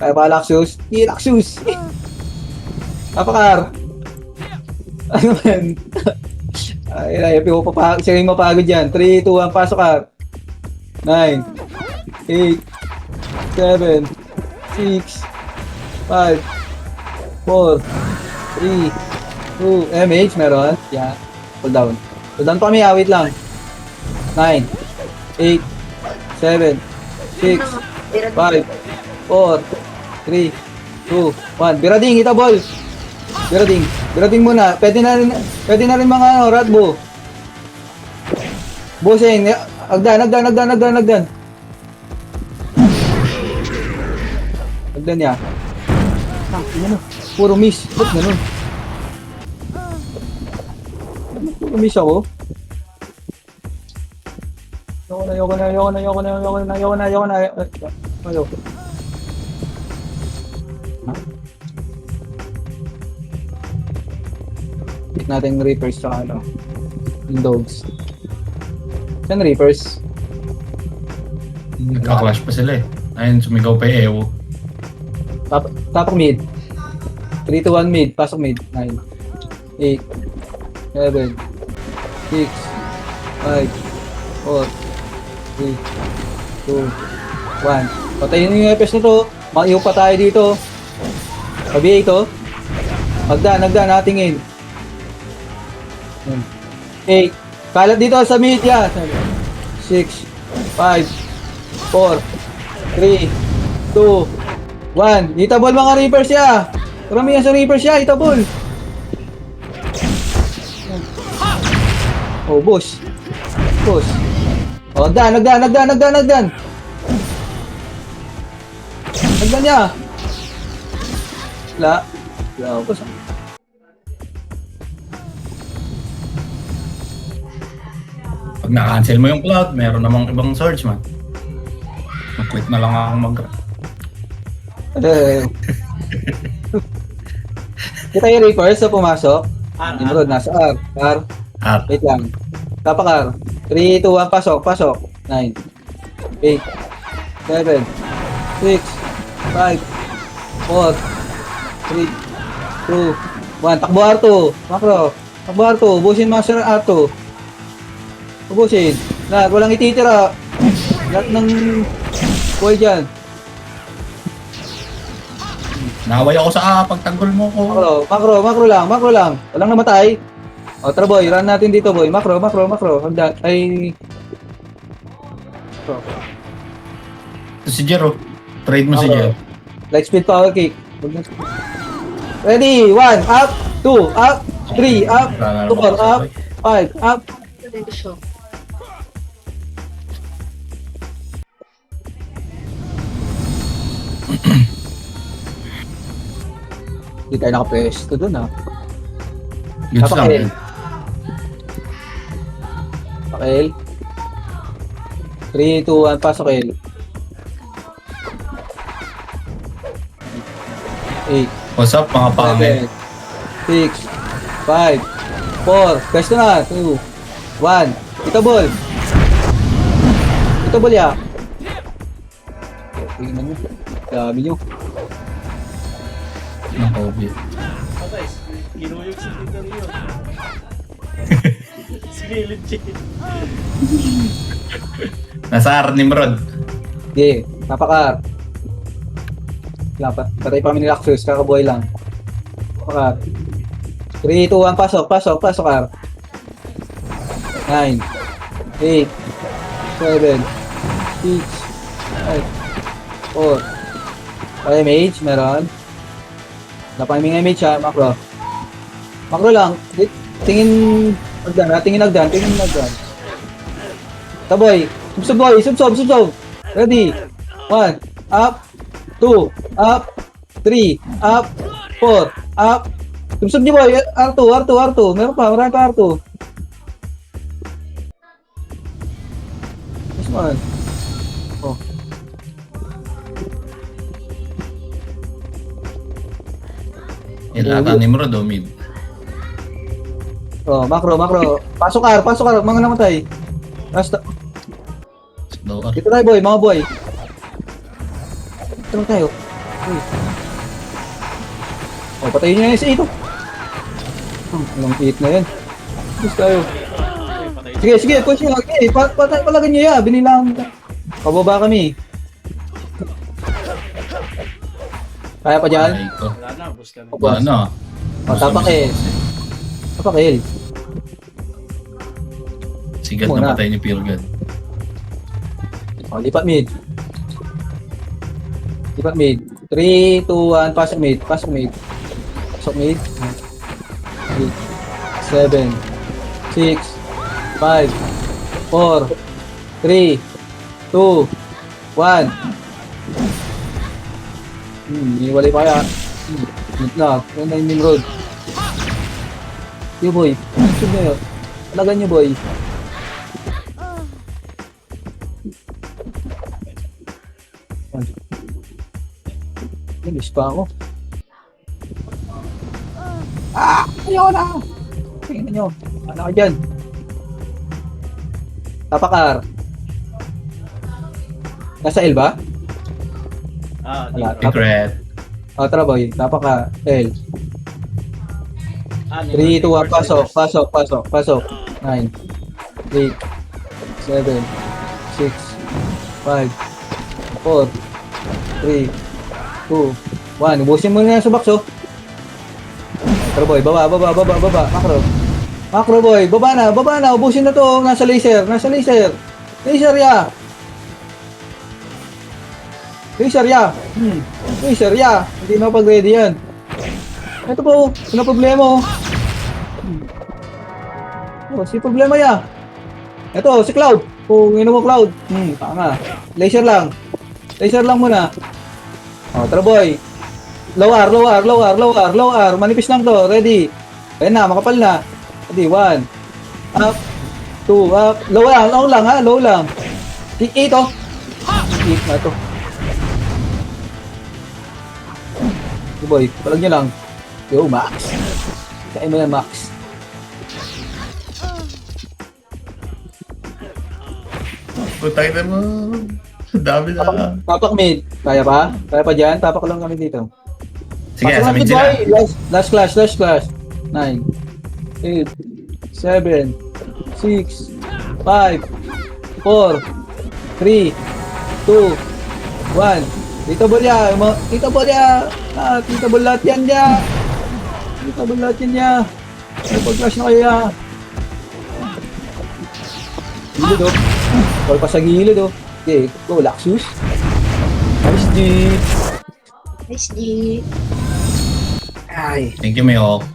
Kaya pa Laxius. Laxius. Apakar. Ano man? Ay, siya yung mapagod yan. 3, 2, 1, pasok ka. 9, 8, 7, 6, 5, 4, 3, 2, MH meron. Yan. Pull down. Pull down pa kami, wait lang. 9, 8, 7, 6, 5, 4, 3, 2, 1. Birading, kita ball. Birading. Birading muna. Pwede na rin mga Radbo. Busing. Agdan. Agdan niya. Ano? Puro miss. Ba't ganun? Puro miss ako. Ayoko na. Ayoko. Hit natin yung Reapers sa yung dogs. Saan Reapers? Nagka-clash pa sila eh. Ayun, sumigaw pa yung Ewo. Tapok mid. 3 to 1 mid. Pasok mid. 9, 8, 7, 6, 5, 4, 3, 2, 1. Patayin yung EPS na to. Maiyo pa tayo dito. Pabiya ito. Nagdan, natingin. 8. Kalat dito sa mid yan. 6, 5, 4, 3, 2, 1. Itabol mga Reapers siya. Marami yan sa Reapers siya. Itabol. Oh, boss. Oh, nagdan. Nagdan niya. Wala. Boss. Pag na-cancel mo yung cloud, meron namang ibang search man. Mag-quit na lang akong Kita yung Reapers na pumasok. R. Nimrod, nasa R. R. R. Wait lang. Tapak R. 3, 2, 1, pasok. 9, 8, 7, 6, 5, 4, 3, 2, 1. Takbo R2. Macro. Takbo R2. Ubusin master R2. Ubusin. Lahat. Walang ititira. Lahat ng buhay dyan. Naway ako sa pagtanggol mo ko. Macro lang. Walang namatay. O, tara boy. Run natin dito boy. Macro. Hagdan. Ay. Si Jero. Trade mo si Jero. Light speed power kick. Ready? 1, up, 2, up, 3, up, 2, up, 5, up. Show. Hindi tayo nakapesto dun ha. Goods lang Napaka-L. yun. Pakil. 3, 2, 1, pasok L. 8, What's up mga pangit? 6, 5, 4, pesto na, 2, 1, itabol ya. Tingnan nyo, dami nyo. Ng COVID. Patay, kinuyog si Peter yun. Sinilid siya. Nasa R Nimrod. Okay, napakar. Patay pa kami ni Laxus, kakabuhay lang. Napakar. 3, 2, 1, pasok R. 9, 8, 7, 6, 5, 4. Okay, mage, meron. Napaming mage ha, macro. Macro lang. Tingin agdan. Taboy. Subsob. Ready. 1, up. 2, up. 3, up. 4, up. Subsob niyo boy. R2. Meron pa, marami pa R2. This one. Oh. Yan ata Nimrod o mid. Oh, macro. Pasok R. Mga namatay. Basta. Slow R. Dito tayo boy, mga boy. Dito lang tayo. Uy. Oh, patayin nyo na yung si Ito. Anong 8 na yan. Gusto tayo. Patay. Sige, push nyo. Okay, palagyan nyo yan. Binilang ka. Pababa kami. Kaya pa dyan? Ay ko. Wala na, boost kami. Ba ano? O, tapak eh. Tapak eh. Sigat Muna. na patay ni Pilgad. O, lipat mid. Lipat mid. 3, 2, 1, pasok mid. Pasok mid. Pasok mid. 8, 7, 6, 5, 4, 3, 2, 1. Iniwalay pa kaya. Hit na. Yan na yung main road. Yo boy. Saan nyo yun? Talagan nyo boy. Nagis pa ako. Ayaw na! Tingnan nyo. Ano ka dyan? Tapakar. Nasa L ba? Dito. Secret. Tara boy. Tapaka. L. 3, 2, 1. Pasok. Pasok. Pasok. Pasok. 9, 8, 7, 6, 5, 4, 3, 2, 1. Ubusin mo na yan sa box, oh. Macro boy, baba. Macro. Macro boy, baba na. Ubusin na to. Nasa laser. Laser ya. Laser ya. Hindi na pag-ready yan. Ito po. Ano problema, oh. Oh, si problema ya. Ito, si Cloud. Kung ino mo Cloud. Tama. Laser lang muna. Oh, tara boy. Low R. Manipis lang to. Ready. Ayan na, makapal na. Ready, 1. Up. 2, up. Low lang. 8, oh. 8 na to. Hey boy, palag nyo lang. Yo, Max. Kaya mo yan, Max. Putay na mo. Dami na. Tapak mid. Kaya pa? Kaya pa dyan? Tapak lang kami dito. Sige, Pasok sa lang mid to, sila. boy. Last clash. 9, 8, 7, 6, 5, 4, 3, 2, 1. Tito Bolya. Tito Bol lahat yan niya. Pag-clash na kayo ya. Gilid, oh. Call pa sa gilid, oh. Okay, go, Laxus. Nice, G. Nice, G. Ay. Thank you, Mayok.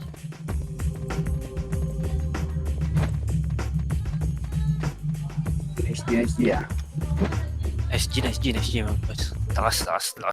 Nice, G, ah. SG, mga boss. Takas.